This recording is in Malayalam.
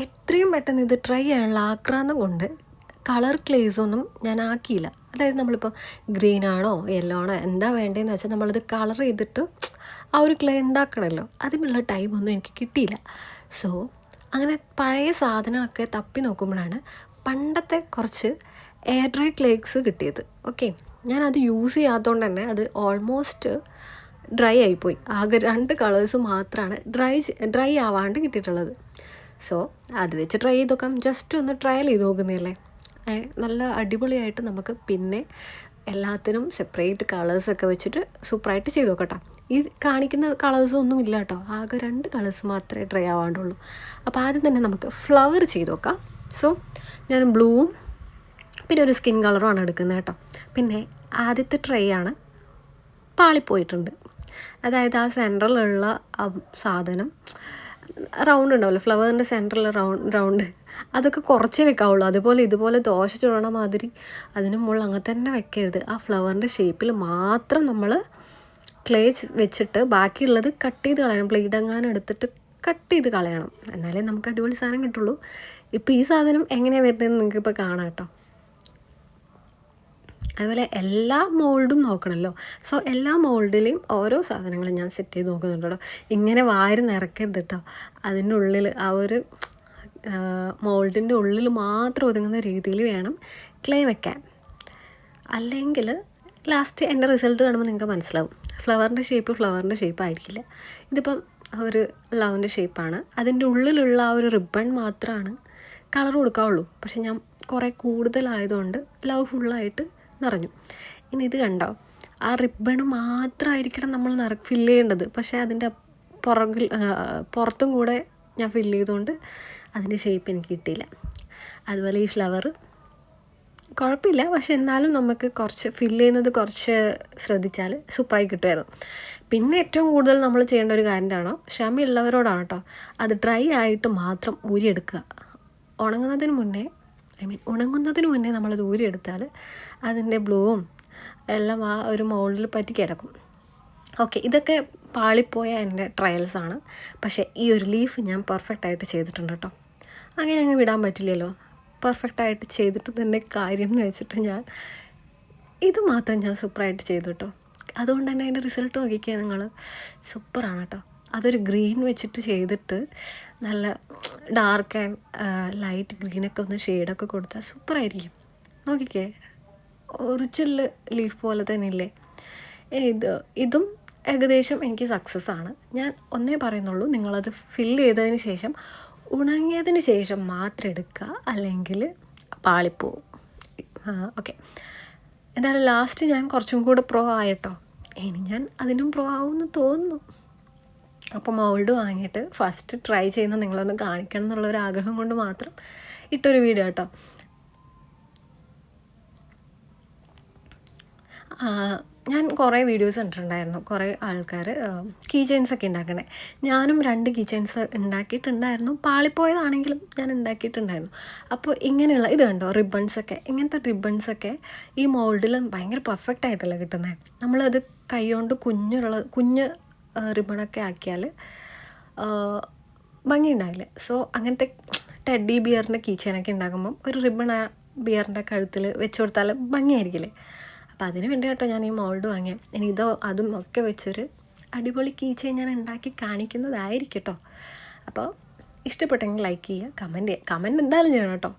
എത്രയും പെട്ടെന്ന് ഇത് ട്രൈ ചെയ്യാനുള്ള ആക്രാന്തം കൊണ്ട് കളർ ക്ലേസൊന്നും ഞാൻ ആക്കിയില്ല. അതായത് നമ്മളിപ്പോൾ ഗ്രീൻ ആണോ യെല്ലോ ആണോ എന്താ വേണ്ടതെന്ന് വെച്ചാൽ നമ്മളത് കളർ ചെയ്തിട്ട് ആ ഒരു ക്ലേ ഉണ്ടാക്കണമല്ലോ, അതിനുള്ള ടൈമൊന്നും എനിക്ക് കിട്ടിയില്ല. സോ അങ്ങനെ പഴയ സാധനമൊക്കെ തപ്പി നോക്കുമ്പോഴാണ് പണ്ടത്തെ കുറച്ച് എയർ ഡ്രൈ ക്ലേക്സ് കിട്ടിയത്. ഓക്കെ, ഞാനത് യൂസ് ചെയ്യാത്തതുകൊണ്ട് തന്നെ അത് ഓൾമോസ്റ്റ് ഡ്രൈ ആയിപ്പോയി. ആകെ 2 കളേഴ്സ് മാത്രമാണ് ഡ്രൈ ആവാണ്ട് കിട്ടിയിട്ടുള്ളത്. സോ അത് വെച്ച് ട്രൈ ചെയ്ത് നോക്കാം. ജസ്റ്റ് ഒന്ന് ട്രയൽ ചെയ്ത് നോക്കുന്നതല്ലേ. നല്ല അടിപൊളിയായിട്ട് നമുക്ക് പിന്നെ എല്ലാത്തിനും സെപ്പറേറ്റ് കളേഴ്സൊക്കെ വെച്ചിട്ട് സൂപ്പറായിട്ട് ചെയ്ത് നോക്കട്ടോ. ഈ കാണിക്കുന്ന കളേഴ്സൊന്നും ഇല്ല കേട്ടോ, ആകെ 2 കളേഴ്സ് മാത്രമേ ട്രൈ ആവാണ്ടുള്ളൂ. അപ്പോൾ ആദ്യം തന്നെ നമുക്ക് ഫ്ലവർ ചെയ്ത് നോക്കാം. സോ ഞാൻ ബ്ലൂവും പിന്നെ ഒരു സ്കിൻ കളറുമാണ് എടുക്കുന്നത് കേട്ടോ. പിന്നെ ആദ്യത്തെ ട്രൈ ആണ് പാളിപ്പോയിട്ടുണ്ട്. അതായത് ആ സെൻറ്ററിലുള്ള സാധനം റൗണ്ട് ഉണ്ടാവില്ല, ഫ്ലവറിൻ്റെ സെൻറ്ററിൽ റൗണ്ട് അതൊക്കെ കുറച്ചേ വെക്കാവുള്ളൂ. അതുപോലെ ഇതുപോലെ ദോശ ചുടണ മാതിരി അതിന് മുകളിൽ അങ്ങനെ തന്നെ വെക്കരുത്. ആ ഫ്ലവറിൻ്റെ ഷേപ്പിൽ മാത്രം നമ്മൾ ക്ലേ വെച്ചിട്ട് ബാക്കിയുള്ളത് കട്ട് ചെയ്ത് കളയണം. പ്ലേറ്റ് എങ്ങാനും എടുത്തിട്ട് കട്ട് ചെയ്ത് കളയണം, എന്നാലേ നമുക്ക് അടിപൊളി സാധനം കിട്ടുള്ളൂ. ഇപ്പോൾ ഈ സാധനം എങ്ങനെയാണ് വരുന്നതെന്ന് നിങ്ങൾക്കിപ്പോൾ കാണാം കേട്ടോ. അതുപോലെ എല്ലാ മോൾഡും നോക്കണമല്ലോ. സോ എല്ലാ മോൾഡിലെയും ഓരോ സാധനങ്ങളും ഞാൻ സെറ്റ് ചെയ്ത് നോക്കുന്നുണ്ട് കേട്ടോ. ഇങ്ങനെ വാരി നിറക്കരുത് കേട്ടോ. അതിൻ്റെ ഉള്ളിൽ ആ ഒരു മോൾഡിൻ്റെ ഉള്ളിൽ മാത്രം ഒതുങ്ങുന്ന രീതിയിൽ വേണം ക്ലേ വെക്കാൻ. അല്ലെങ്കിൽ ലാസ്റ്റ് എൻ്റെ റിസൾട്ട് കാണുമ്പോൾ നിങ്ങൾക്ക് മനസ്സിലാവും, ഫ്ലവറിൻ്റെ ഷേപ്പ് ആയിരിക്കില്ല. ഇതിപ്പം ഒരു ലവിൻ്റെ ഷേപ്പാണ്. അതിൻ്റെ ഉള്ളിലുള്ള ആ ഒരു റിബൺ മാത്രമാണ് കളർ കൊടുക്കാവുള്ളൂ. പക്ഷെ ഞാൻ കുറേ കൂടുതലായതുകൊണ്ട് ലവ് ഫുള്ളായിട്ട് നിറഞ്ഞു. ഇനി ഇത് കണ്ടോ, ആ റിബണ് മാത്രമായിരിക്കണം നമ്മൾ ഫില്ല് ചെയ്യേണ്ടത്. പക്ഷേ അതിൻ്റെ പുറത്തും കൂടെ ഞാൻ ഫില്ല് ചെയ്തുകൊണ്ട് അതിൻ്റെ ഷേപ്പ് എനിക്ക് കിട്ടിയില്ല. അതുപോലെ ഈ ഫ്ലവർ കുഴപ്പമില്ല, പക്ഷെ എന്നാലും നമുക്ക് കുറച്ച് ഫില്ല് ചെയ്യുന്നത് കുറച്ച് ശ്രദ്ധിച്ചാൽ സൂപ്പറായി കിട്ടുമായിരുന്നു. പിന്നെ ഏറ്റവും കൂടുതൽ നമ്മൾ ചെയ്യേണ്ട ഒരു കാര്യം എന്താണോ, ക്ഷമയുള്ളവരോടാണ് കേട്ടോ, അത് ഡ്രൈ ആയിട്ട് മാത്രം ഊരിയെടുക്കുക. ഉണങ്ങുന്നതിന് മുന്നേ നമ്മളത് ഊരിയെടുത്താൽ അതിൻ്റെ ബ്ലൂവും എല്ലാം ആ ഒരു മോൾഡിൽ പറ്റി കിടക്കും. ഓക്കെ, ഇതൊക്കെ പാളിപ്പോയ എൻ്റെ ട്രയൽസാണ്. പക്ഷേ ഈ ഒരു ലീഫ് ഞാൻ പെർഫെക്റ്റായിട്ട് ചെയ്തിട്ടുണ്ട് കേട്ടോ. അങ്ങനെ അങ്ങ് വിടാൻ പറ്റില്ലല്ലോ. പെർഫെക്റ്റായിട്ട് ചെയ്തിട്ട് തന്നെ കാര്യം എന്ന് വെച്ചിട്ട് ഇത് മാത്രം ഞാൻ സൂപ്പറായിട്ട് ചെയ്തു കേട്ടോ. അതുകൊണ്ട് തന്നെ അതിൻ്റെ റിസൾട്ട് നോക്കിക്കുക നിങ്ങൾ, സൂപ്പറാണ് കേട്ടോ. അതൊരു ഗ്രീൻ വെച്ചിട്ട് ചെയ്തിട്ട് നല്ല ഡാർക്ക് ആൻഡ് ലൈറ്റ് ഗ്രീനൊക്കെ ഒന്ന് ഷെയ്ഡൊക്കെ കൊടുത്താൽ സൂപ്പറായിരിക്കും. നോക്കിക്കേ, ഒറിജിനൽ ലീഫ് പോലെ തന്നെ ഇല്ലേ. ഇതും ഏകദേശം എനിക്ക് സക്സസ് ആണ്. ഞാൻ ഒന്നേ പറയുന്നുള്ളൂ, നിങ്ങളത് ഫില്ല് ചെയ്തതിന് ശേഷം ഉണങ്ങിയതിന് ശേഷം മാത്രം എടുക്കുക, അല്ലെങ്കിൽ പാളിപ്പോവും. ഓക്കെ, എന്തായാലും ലാസ്റ്റ് ഞാൻ കുറച്ചും കൂടെ പ്രോ ആയിട്ടോ. ഇനി ഞാൻ അതിനും പ്രോ ആവുമെന്ന് തോന്നുന്നു. അപ്പോൾ മോൾഡ് വാങ്ങിയിട്ട് ഫസ്റ്റ് ട്രൈ ചെയ്യുന്ന നിങ്ങളൊന്ന് കാണിക്കണം എന്നുള്ളൊരു ആഗ്രഹം കൊണ്ട് മാത്രം ഇട്ടൊരു വീഡിയോ കേട്ടോ. ഞാൻ കുറേ വീഡിയോസ് കണ്ടിട്ടുണ്ടായിരുന്നു, കുറേ ആൾക്കാർ കീ ചെയിൻസൊക്കെ ഉണ്ടാക്കണേ. ഞാനും 2 കീ ചെയിൻസ് ഉണ്ടാക്കിയിട്ടുണ്ടായിരുന്നു. പാളിപ്പോയതാണെങ്കിലും ഞാൻ ഉണ്ടാക്കിയിട്ടുണ്ടായിരുന്നു. അപ്പോൾ ഇങ്ങനെയുള്ള ഇത് കണ്ടോ, റിബൺസൊക്കെ, ഇങ്ങനത്തെ റിബൺസൊക്കെ ഈ മോൾഡിൽ ഭയങ്കര പെർഫെക്റ്റ് ആയിട്ടല്ലേ കിട്ടുന്നത്. നമ്മളത് കൈകൊണ്ട് കുഞ്ഞ് റിബണൊക്കെ ആക്കിയാൽ ഭംഗിയുണ്ടാവില്ല. സോ അങ്ങനത്തെ ടെഡി ബിയറിൻ്റെ കീ ചെയിനൊക്കെ ഉണ്ടാക്കുമ്പം ഒരു റിബൺ ആ ബിയറിൻ്റെ കഴുത്തിൽ വെച്ച് കൊടുത്താൽ ഭംഗിയായിരിക്കില്ലേ. അപ്പോൾ അതിന് വേണ്ടി കേട്ടോ ഞാൻ ഈ മോൾഡ് വാങ്ങിയത്. ഇനി അതും ഒക്കെ വെച്ചൊരു അടിപൊളി കീ ചെയിൻ ഞാൻ ഉണ്ടാക്കി കാണിക്കുന്നതായിരിക്കും കേട്ടോ. അപ്പോൾ ഇഷ്ടപ്പെട്ടെങ്കിൽ ലൈക്ക് ചെയ്യുക, കമൻറ്റ് എന്തായാലും ചെയ്യണം കേട്ടോ.